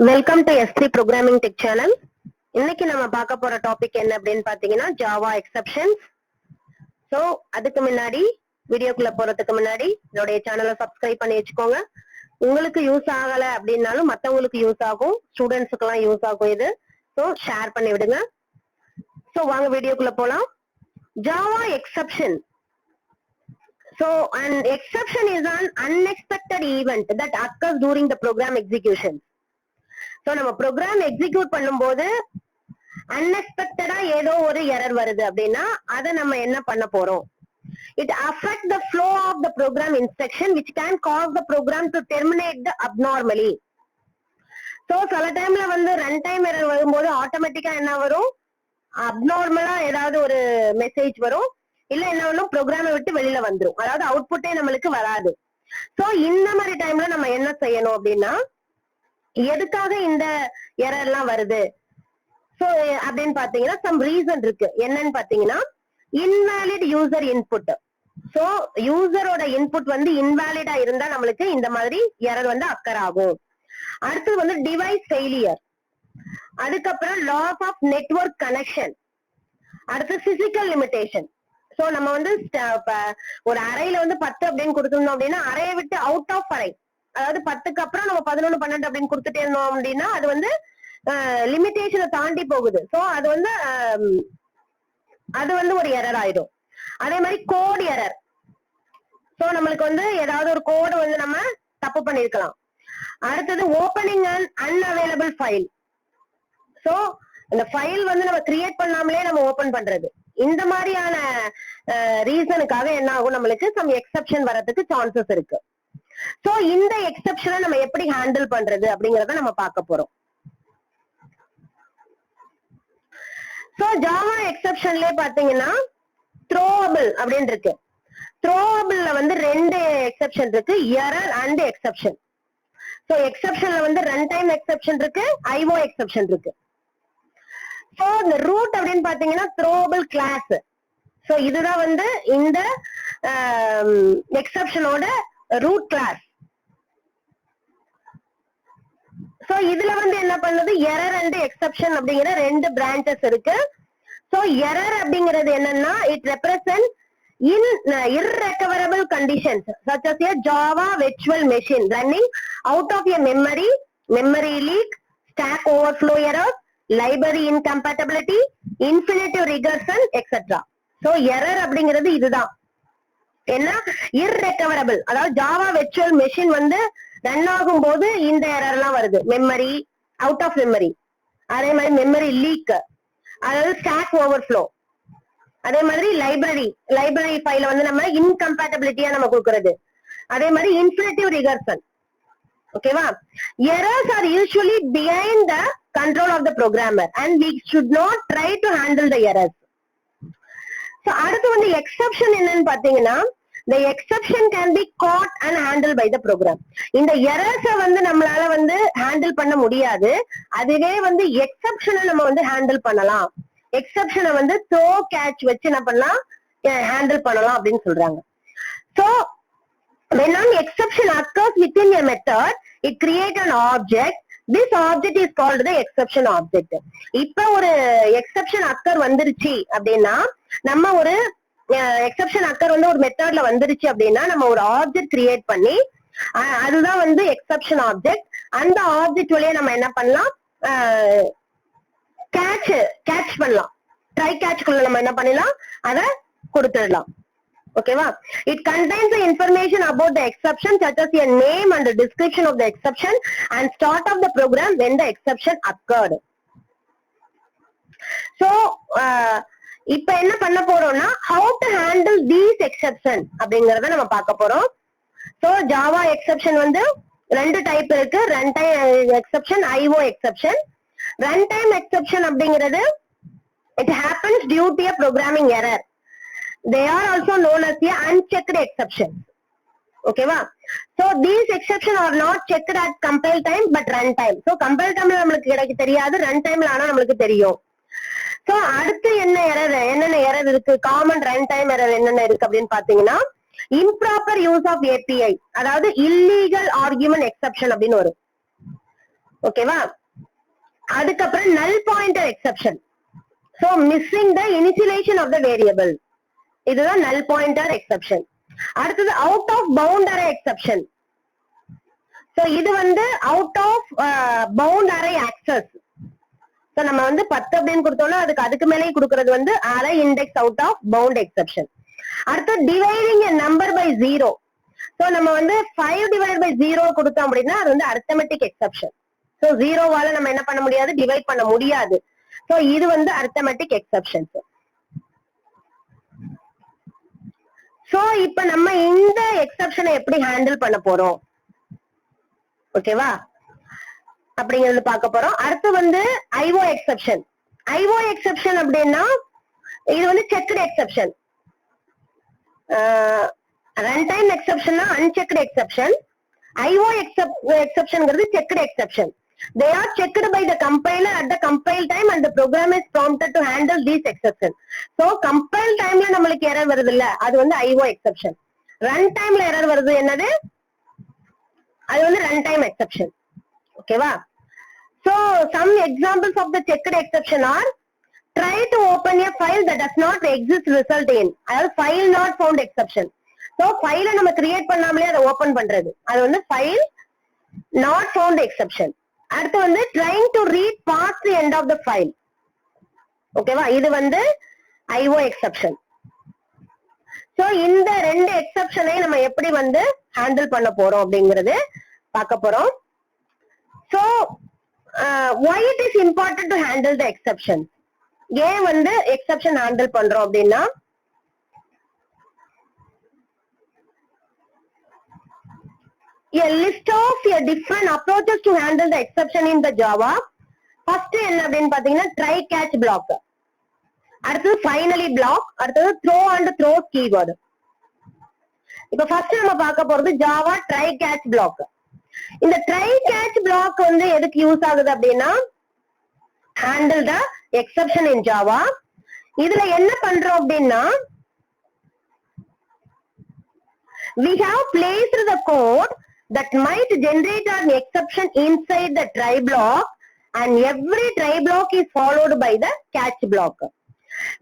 Welcome to S3 programming tech channel. இன்னைக்கு நம்ம பார்க்க போற டாபிக் என்ன அப்படின்னு பாத்தீங்கன்னா ஜாவா எக்ஸெப்ஷன்ஸ். சோ அதுக்கு முன்னாடி வீடியோக்குள்ள போறதுக்கு முன்னாடி என்னுடைய சேனலை சப்ஸ்கிரைப் பண்ணி வச்சுக்கோங்க. உங்களுக்கு யூஸ் ஆகல அப்படின்னாலும் மத்தவங்களுக்கு யூஸ் ஆகும், ஸ்டூடெண்ட்ஸுக்கு எல்லாம் யூஸ் ஆகும் இது. சோ ஷேர் பண்ணி விடுங்க. சோ வாங்க வீடியோக்குள்ள போலாம். Java exception. So an exception is an unexpected event that occurs during the program execution. So நம்ம ப்ரோக்ராம் எக்ஸிக்யூட் பண்ணும்போது அன்எக்ஸ்பெக்டடா ஏதோ ஒரு எரர் வருது அப்படின்னா அதை நம்ம என்ன பண்ண போறோம்? It affect the flow of the program instruction which can cause the program to terminate the abnormally. So சில டைம்ல வந்து ரன் டைம் எரர் வரும்போது ஆட்டோமேட்டிக்கா என்ன வரும்? அப்நார்மலா ஏதாவது ஒரு மெசேஜ் வரும், இல்ல என்ன வரும், ப்ரோக்ராமை விட்டு வெளியில வந்துரும், அதாவது அவுட்புட்டே நம்மளுக்கு வராது. சோ இந்த மாதிரி டைம்ல நம்ம என்ன செய்யணும் அப்படின்னா, எதுக்காக இந்த எரர் எல்லாம் வருது சோ அப்படின்னு பாத்தீங்கன்னா சம் ரீசன் இருக்கு. என்னன்னு பாத்தீங்கன்னா இன்வாலிட் யூசர் இன்புட். சோ யூசரோட இன்புட் வந்து இன்வாலிடா இருந்தா நம்மளுக்கு இந்த மாதிரி எரர் வந்து அக்கர் ஆகும். அடுத்து வந்து டிவைஸ் ஃபெயிலியர், அதுக்கப்புறம் லாஸ் ஆஃப் நெட்வொர்க் கனெக்ஷன், அடுத்து பிசிக்கல் லிமிடேஷன். சோ நம்ம வந்து ஒரு அறையில வந்து 10 அப்படின்னு கொடுத்திருந்தோம் அப்படின்னா அறையை விட்டு அவுட் ஆஃப் அறை, அதாவது 10க்கு அப்புறம் நம்ம 11 12 அப்படின்னு கொடுத்துட்டே இருந்தோம் அப்படின்னா அது வந்து லிமிடேஷனை தாண்டி போகுது. சோ அது வந்து ஒரு எரர் ஆயிடும். அதே மாதிரி கோட் எரர். சோ நம்மளுக்கு வந்து ஏதாவது ஒரு கோடு வந்து நம்ம தப்பு பண்ணிருக்கலாம். அடுத்தது opening and unavailable file. So இந்த ஃபைல் வந்து நம்ம கிரியேட் பண்ணாமலே நம்ம ஓபன் பண்றது, இந்த மாதிரியான ரீசனுக்காக என்ன ஆகும், நம்மளுக்கு சம் எக்ஸெப்ஷன் வரதுக்கு சான்சஸ் இருக்கு. சோ இந்த எக்ஸெப்ஷனை நம்ம எப்படி ஹேண்டில் பண்றது அப்படிங்கறத நம்ம பார்க்க போறோம். சோ ஜாவா எக்ஸெப்ஷன்லயே பாத்தீங்கன்னா த்ரோவபிள் அப்படின்னு இருக்கு. த்ரோவபிள்ல வந்து ரெண்டு எக்ஸெப்ஷன் இருக்கு, எரர் அண்ட் எக்ஸெப்ஷன். சோ எக்ஸெப்ஷன்ல வந்து ரன் டைம் எக்ஸெப்ஷன் இருக்கு, ஐஓ எக்ஸெப்ஷன் இருக்கு. சோ இந்த ரூட் அப்படின்னு பாத்தீங்கன்னா த்ரோவபிள் கிளாஸ். சோ இதுதான் வந்து இந்த எக்ஸெப்ஷனோட ரூட் கிளாஸ். சோ இதுல வந்து என்ன பண்ணுது, எரர் அண்ட் எக்ஸெப்ஷன் அப்படிங்கிற ரெண்டு பிரான்ச்சஸ் இருக்கு. சோ எரர் அப்படிங்கிறது என்னன்னா it represent irrecoverable conditions such as a Java virtual machine running out of a memory leak, stack overflow errors, library incompatibility, infinitive regression, etc. So error அப்படிங்கிறது இதுதான். என்ன irrecoverable, அதாவது Java virtual machine வந்து run ஆகும் போது இந்த error எல்லாம் வருது. மெமரி அவுட் ஆஃப் மெமரி, அதே மாதிரி மெமரி லீக், அதாவது ஸ்டாக் ஓவர்ஃப்ளோ, அதே மாதிரி லைப்ரரி ஃபைல வந்து நம்ம இன்கம்பேட்டபிலிட்டியா நம்ம கொடுக்கறது, அதே மாதிரி இன்ஃபினிட்டிவ் ரிகர்சன். ஓகேவா? Errors are usually behind the control of the programmer and we should not try to handle the errors. So அடுத்து வந்து எக்ஸெப்ஷன் என்னன்னு பாத்தீங்கன்னா, the exception can be caught and handled by the program. இந்த எரர்ஸ வந்து நம்மளால வந்து handle பண்ண முடியாது, அதுவே வந்து எக்ஸெப்ஷனை நம்ம வந்து ஹேண்டில் பண்ணலாம். எக்ஸெப்ஷனை வந்து த்ரோ கேட்ச் வச்சு என்ன பண்ணலாம், ஹேண்டில் பண்ணலாம் அப்படின்னு சொல்றாங்க. So when an exception occurs within a method, it creates an object. This object is called the exception object. இப்ப ஒரு எக்ஸெப்ஷன் அக்கர் வந்துருச்சு அப்படின்னா, நம்ம ஒரு எக்ஸெப்ஷன் அக்கர் வந்து ஒரு மெத்தட்ல வந்துருச்சு அப்படின்னா நம்ம ஒரு ஆப்ஜெக்ட் கிரியேட் பண்ணி, அதுதான் வந்து எக்ஸெப்ஷன் ஆப்ஜெக்ட். அந்த ஆப்ஜெக்ட் வழியா நம்ம என்ன பண்ணலாம், கேட்ச் பண்ணலாம். ட்ரை கேட்ச்க்குள்ள நம்ம என்ன பண்ணலாம், அதை கொடுத்துடலாம். ஓகேவா? It contains the information about the exception such as a name and the description of the exception and start of the program when the exception occurred. So இப்ப என்ன பண்ண போறோம்னா how to handle these exception அப்படிங்கறத நம்ம பார்க்க போறோம். So Java exception வந்து ரெண்டு டைப் இருக்கு, run time exception, IO exception. Run time exception அப்படிங்கிறது it happens due to a programming error. They are also known as the unchecked exceptions. ஓகேவா? So these exceptions are not checked at compile time but run time. So compile time நம்மளுக்கு கிடைக்க தெரியாது, run டைம்ல ஆனா நம்மளுக்கு தெரியும். So அடுத்து என்னென்ன எரர் இருக்கு, காமன் ரன் டைம் எரர் என்னென்ன இருக்கு அப்படின்னு பாத்தீங்கன்னா, இம்ப்ராப்பர் யூஸ் ஆஃப் ஏபிஐ, அதாவது இல்லீகல் ஆர்குமெண்ட் எக்ஸெப்ஷன் அப்படின்னு வரும். ஓகேவா? அதுக்கப்புறம் null pointer exception. So missing the initialization of the variable. இதுதான் null pointer exception. அடுத்தது out of bound array exception. So இது வந்து out of bound array access. So நம்ம வந்து 10 அப்படின்னு கொடுத்தோம்னா அதுக்கு மேலேயே கொடுக்கிறது வந்து array index out of bound exception. அடுத்து dividing a number by 0. So நம்ம வந்து 5 divided by 0 கொடுத்தோம் அப்படின்னா அது வந்து arithmetic exception. So 0 வால நம்ம என்ன பண்ண முடியாது, டிவைட் பண்ண முடியாது. So இது வந்து arithmetic exception. So இப்ப நம்ம இந்த எக்ஸெப்ஷனை எப்படி ஹேண்டில் பண்ண போறோம், ஓகேவா, அப்படிங்கறது பார்க்க போறோம். அடுத்து வந்து IO எக்ஸெப்ஷன். IO எக்ஸெப்ஷன் அப்படின்னா இது வந்து செக்டு எக்ஸெப்ஷன். ரன் டைம் எக்ஸெப்ஷன்னா அன்செக்டு எக்ஸெப்ஷன். IO எக்ஸெப்ஷன்ங்கிறது checked exception. They are checked by the compiler at the compile time and the program is prompted to handle these exceptions. So compile timeல நமக்கு error வருது இல்ல, அது வந்து IO exception. run timeல error வருது என்னது, அது வந்து run time exception. ஓகேவா? So some examples of the checked exception are try to open a file that does not exist result in, அதாவது file not found exception. So file நம்ம create பண்ணாமலே அதை open பண்றது, அது வந்து file not found exception. அடுத்து வந்து trying to read past the end of the file. ஓகேவா? இது வந்து IO exception. சோ இந்த ரெண்டு எக்ஸெப்ஷனை நம்ம எப்படி வந்து ஹேண்டில் பண்ண போறோம் அப்படிங்கறது பார்க்க போறோம். So why it is important to handle the exception? ஏன் வந்து எக்ஸெப்ஷன் ஹேண்டில் பண்றோம் அப்படின்னா, a list of different approaches to handle the exception in the Java. First என்ன அப்படின்னு பாத்தீங்கன்னா try catch block, அடுத்து finally block, அடுத்து throw and throws keyword. இப்ப ஃபர்ஸ்ட் நம்ம பார்க்க போறது Java try catch block. இந்த try catch block வந்து எதுக்கு யூஸ் ஆகுது அப்படின்னா, handle the exception in Java. இதுல என்ன பண்றோம் அப்படின்னா, we have placed the code that might generate an exception inside the try block, and every try block is followed by the catch block.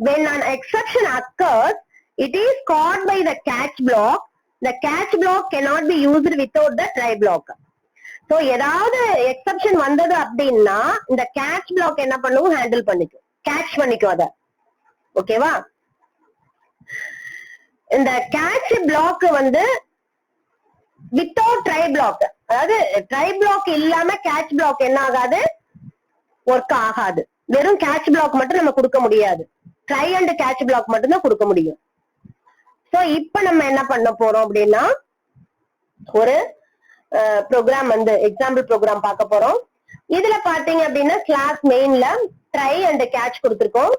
When an exception occurs, it is caught by the catch block. The catch block cannot be used without the try block. So ஏதாவது exception வந்தது அப்படின்னா இந்த catch block என்ன பண்ணுவோம், handle பண்ணிக்கும், catch பண்ணிக்கும் அத. ஓகேவா? இந்த catch block வந்து வித்தவுட் ட்ரை பிளாக், அதாவது ட்ரை பிளாக் இல்லாம கேட்ச் பிளாக் என்ன ஆகாது, ஒர்க் ஆகாது. வெறும் கேட்ச் பிளாக் மட்டும் நம்ம கொடுக்க முடியாது, ட்ரை அண்ட் கேட்ச் பிளாக் மட்டும் தான் கொடுக்க முடியும். சோ இப்ப நம்ம என்ன பண்ண போறோம் அப்படின்னா, ஒரு ப்ரோக்ராம் வந்து எக்ஸாம்பிள் ப்ரோக்ராம் பார்க்க போறோம். இதுல பாத்தீங்க அப்படின்னா கிளாஸ் மெயின்ல ட்ரை அண்ட் கேட்ச் கொடுத்திருக்கோம்.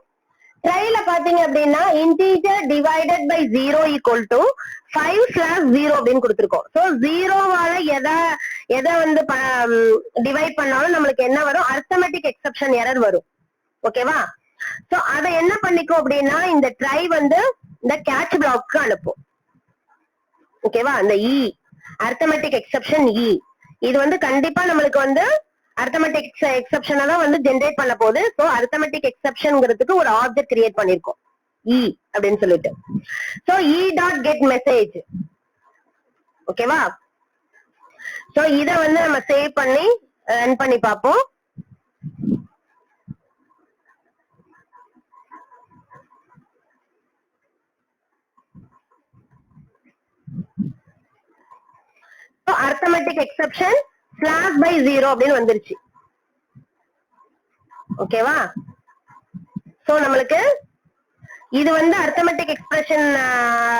ட்ரைல பாத்தீங்க அப்படின்னா integer divided by 0 equal to 5/0 அப்படின்னு கொடுத்திருக்கோம். சோ 0வால எதை வந்து டிவைட் பண்ணாலும் நம்மளுக்கு என்ன வரும், அரித்மெட்டிக் எக்ஸெப்ஷன் எரர் வரும். ஓகேவா? சோ அத என்ன பண்ணிக்கும் அப்படின்னா, இந்த ட்ரை வந்து இந்த கேட்ச் பிளாக்கு அனுப்பும். ஓகேவா? இந்த அரித்மெட்டிக் எக்ஸெப்ஷன் இது வந்து கண்டிப்பா நம்மளுக்கு வந்து அரித்மெட்டிக் எக்ஸெப்ஷனை தான் வந்து ஜெனரேட் பண்ண போகுது. சோ அரித்மெட்டிக் எக்ஸெப்ஷன்ங்கிறதுக்கு ஒரு ஆப்ஜெக்ட் கிரியேட் பண்ணிருக்கோம், அப்படின்னு சொல்லிட்டு. So dot get message. ஓகேவா? சோ இத வந்து நம்ம சேவ் பண்ணி ரன் பண்ணி பார்ப்போம். அரித்மெட்டிக் எக்ஸெப்ஷன் ஸ்லாஷ் பை 0 அப்படின்னு வந்துருச்சு. ஓகேவா? சோ நம்மளுக்கு இது வந்து அரித்மெட்டிக் எக்ஸ்பிரஷன்,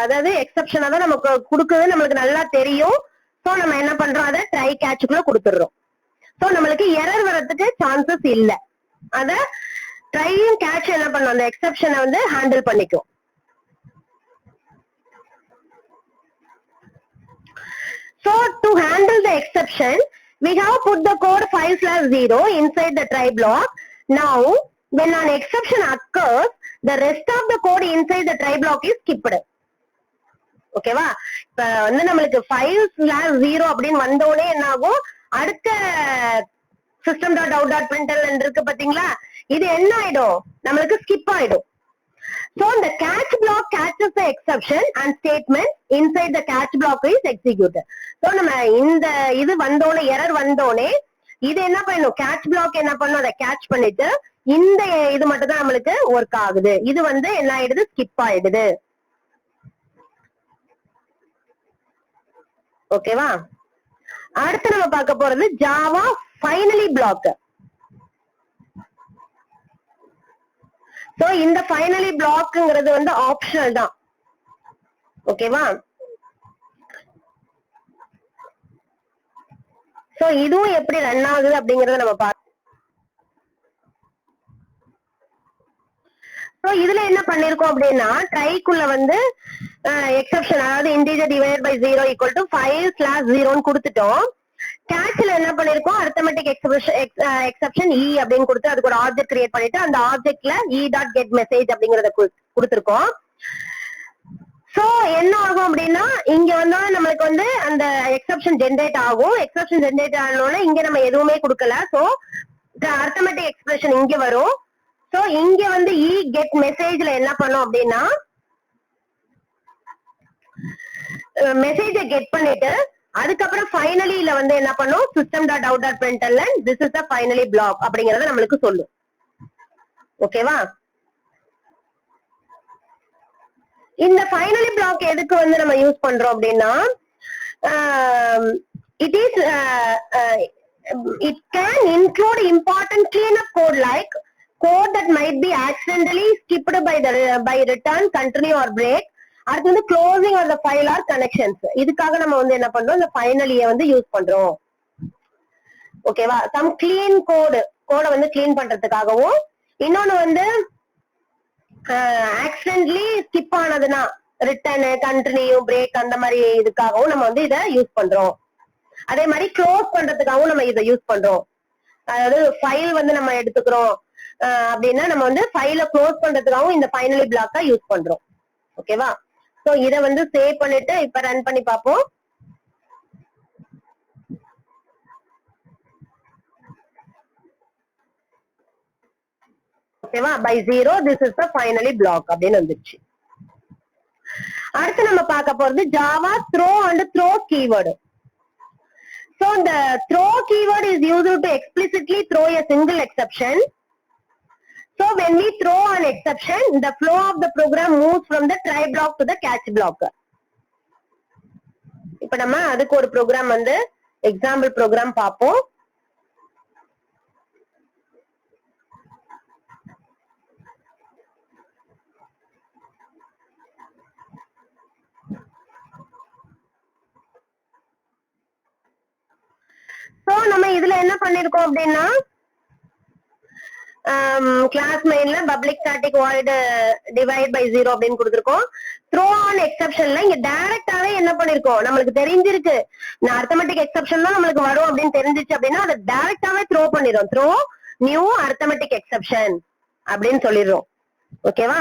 அதாவது எக்ஸெப்ஷனா தான் நமக்கு கொடுக்குது, நம்மளுக்கு நல்லா தெரியும். சோ நம்ம என்ன பண்றோம், அதை ட்ரை கேட்சுக்குள்ள கொடுத்துடுறோம். சோ நம்மளுக்கு எரர் வரதுக்கு சான்சஸ் இல்ல. அத ட்ரையும் கேட்ச் என்ன பண்ணும், அந்த எக்ஸெப்ஷனை வந்து ஹேண்டில் பண்ணிக்கும். So to handle the exception, we have put the code 5/0 inside the try block. Now, when an exception occurs, the rest of the code inside the try block is skipped. ஓகேவா? இப்ப வந்து நம்மளுக்கு 5/0 அப்படின்னு வந்தோடனே என்ன ஆகும், அடுத்த system.out.println இருக்கு பாத்தீங்களா, இது என்ன ஆயிடும், நம்மளுக்கு ஸ்கிப் ஆயிடும். So the catch block catches the exception and statement inside the catch block is executed. So நம்ம இந்த இது வந்தோனே, எரர் வந்தோனே இது என்ன பண்ணும், catch block என்ன பண்ணும், அதை catch பண்ணிட்டு இந்த இது மட்டும் தான் நம்மளுக்கு ஒர்க் ஆகுது. இது வந்து என்ன ஆயிடுது, ஸ்கிப் ஆயிடுது. ஓகேவா? அடுத்து நம்ம பார்க்க போறது ஜாவா ஃபைனலி பிளாக். சோ இந்த ஃபைனலி பிளாக்ங்கிறது வந்து ஆப்ஷனல் தான். ஓகேவா? சோ இதுவும் எப்படி ரன் ஆகுது அப்படிங்கறத நம்ம பார்க்கலாம். சோ இதுல என்ன பண்ணிருக்கோம் அப்படின்னா, ட்ரைக்குள்ள வந்து எக்ஸெப்ஷன், அதாவது integer divided by 0 equal to 5/0 கொடுத்துட்டோம். கேட்ச்ல என்ன பண்ணிருக்கோம், அரித்மெட்டிக் எக்ஸெப்ஷன் இ அப்படின்னு கொடுத்து அதுக்கு ஒரு ஆப்ஜெக்ட் கிரியேட் பண்ணிட்டு அந்த ஆப்ஜெக்ட்ல இ டாட் கெட் மெசேஜ் அப்படிங்கறத கொடுத்திருக்கோம். சோ என்ன ஆகும் அப்படின்னா, இங்க வந்தா நம்மளுக்கு வந்து அந்த எக்ஸெப்ஷன் ஜெனரேட் ஆகும். எக்ஸெப்ஷன் ஜெனரேட் ஆனோட இங்க நம்ம எதுவுமே கொடுக்கல. சோ அரித்மெட்டிக் எக்ஸ்பிரஷன் இங்க வரும். சோ இங்க வந்து இ கெட் மெசேஜ்ல என்ன பண்ணும் அப்படின்னா, மெசேஜ கெட் பண்ணிட்டு அதுக்கப்புறம் ஃபைனலில வந்து என்ன பண்ணும், system.out.println this is the finally block அப்படிங்கறத நம்மளுக்கு சொல்லும். ஓகேவா? இந்த ஃபைனலி பிளாக் எதுக்கு வந்து நம்ம யூஸ் பண்றோம் அப்படின்னா, it is it can include important cleanup code like code that might be accidentally skipped by return, continue or break. அடுத்து வந்து closing of the file or connections. இதுக்காக நம்ம வந்து என்ன பண்றோம், இந்த ஃபைனலிய வந்து யூஸ் பண்றோம். ஓகேவா? சம் கிளீன் கோட வந்து கிளீன் பண்றதுக்காகவும், இன்னொன்னு வந்து ஆக்சிடென்ட்லி ஸ்கிப் ஆனதுன்னா ரிட்டர்ன், கண்டினியூ, பிரேக் அந்த மாதிரி இதுக்காகவும் நம்ம வந்து இதை யூஸ் பண்றோம். அதே மாதிரி க்ளோஸ் பண்றதுக்காகவும் நம்ம இதை யூஸ் பண்றோம். அதாவது ஃபைல் வந்து நம்ம எடுத்துக்கிறோம் அப்படின்னா நம்ம வந்து ஃபைலை க்ளோஸ் பண்றதுக்காகவும் இந்த ஃபைனலி பிளாக்கை யூஸ் பண்றோம். ஓகேவா? சோ இத வந்து சேவ் பண்ணிட்டு இப்ப ரன் பண்ணி பார்ப்போம். ஓகேவா? by 0 this is the finally block அப்படின்னு வந்துருச்சு. அடுத்து நம்ம பார்க்க போறது Java throw and throw keyword. So the throw keyword is used to explicitly throw a single exception. So when we throw an exception, the flow of the program moves from the try block to the catch block. இப்ப நம்ம அதுக்கு ஒரு program வந்து example program பார்ப்போம். So நம்ம இதுல என்ன பண்ணிருக்கோம் அப்படின்னா, கிளாஸ் மெயின்ல public static void divide by 0 அப்படின்னு கொடுத்திருக்கோம். த்ரோ ஆன் எக்ஸெப்ஷன்ல இங்க டைரக்டாவே என்ன பண்ணிருக்கோம், நம்மளுக்கு தெரிஞ்சிருக்கு நான் அரித்மெட்டிக் எக்ஸெப்ஷன் தான் நம்மளுக்கு வரும் அப்படின்னு தெரிஞ்சிச்சு அப்படின்னா அதை டைரக்டாவே த்ரோ பண்ணிடும். த்ரோ நியூ அரித்மெட்டிக் எக்ஸெப்ஷன் அப்படின்னு சொல்லிடுறோம். ஓகேவா?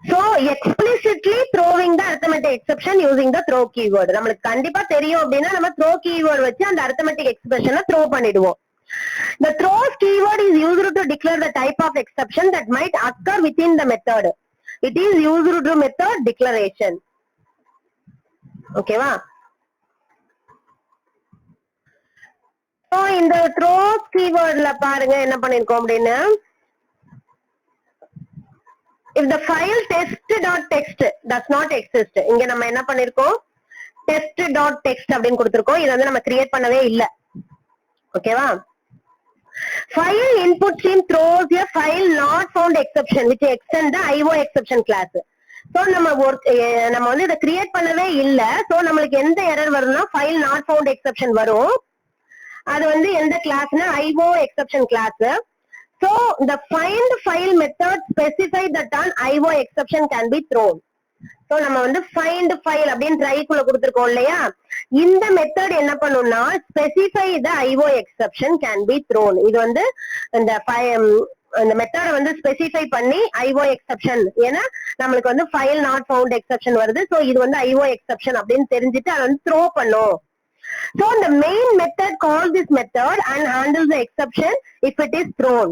So explicitly throwing the arithmetic exception using the throw keyword. நமக்கு கண்டிப்பா தெரியும் அப்படின்னா நம்ம throw keyword வச்சு அந்த arithmetic expression throw பண்ணிடுவோம். The throws keyword is used to declare the type of exception that might occur within the method. It is used to method declaration. ஓகேவா? So இந்த throws keywordல பாருங்க என்ன பண்ணிருக்கோம் அப்படின்னா, if the file test.txt does not exist, இங்க நம்ம என்ன பண்ணிருக்கோம், test.txt அப்படின்னு கொடுத்திருக்கோம். இது வந்து நம்ம கிரியேட் பண்ணவே இல்ல. ஓகேவா? file input stream throws a file not found exception which extend the IO exception class. So நம்ம வந்து இதை கிரியேட் பண்ணவே இல்ல. சோ நம்மளுக்கு எந்த எரர் வரும்னா file not found exception வரும். அது வந்து எந்த கிளாஸ்னா IO exception class. So the find file method specify that an IO exception can be thrown. So நம்ம வந்து find file அப்படின்னு ட்ரைக்குள்ள கொடுத்திருக்கோம் இல்லையா, இந்த மெத்தட் என்ன பண்ணும்னா specify the IO exception can be thrown. இது வந்து இந்த மெத்தட வந்து ஸ்பெசிஃபை பண்ணி IO exception, ஏன்னா நம்மளுக்கு வந்து file not found exception வருது. சோ இது வந்து IO exception அப்படின்னு தெரிஞ்சுட்டு அதை வந்து த்ரோ பண்ணும். So the main method calls this method and handles the exception if it is thrown.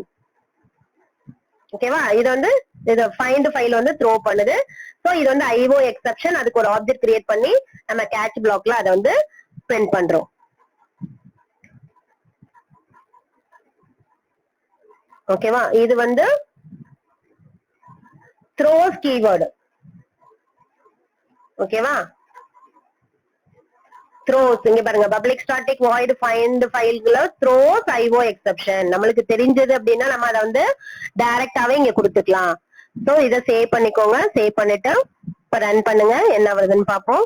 ஓகேவா, இது வந்து இது find file வந்து த்ரோ பண்ணுது. சோ இது வந்து IO exception, அதுக்கு ஒரு ஆப்ஜெக்ட் கிரியேட் பண்ணி நம்ம catch blockல அதை வந்து print பண்றோம். ஓகேவா, இது வந்து throws keyword. ஓகேவா, throws இங்க பாருங்க, public static void find fileல throws IO exception நம்மளுக்கு தெரிஞ்சது அப்படின்னா நம்ம அதை வந்து டைரக்டாவே இங்க கொடுத்துக்கலாம். சோ இத சேவ் பண்ணிக்கோங்க. சேவ் பண்ணிட்டு இப்ப ரன் பண்ணுங்க, என்ன வருதுன்னு பாப்போம்.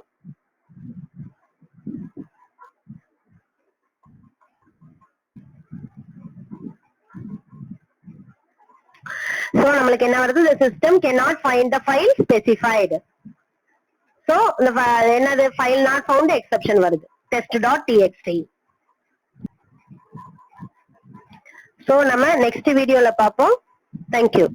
சோ நம்மளுக்கு என்ன வருது, the system cannot find the file specified. So என்னது, file not found exception வருது, test.txt. சோ நம்ம நெக்ஸ்ட் வீடியோல பாப்போம். Thank you.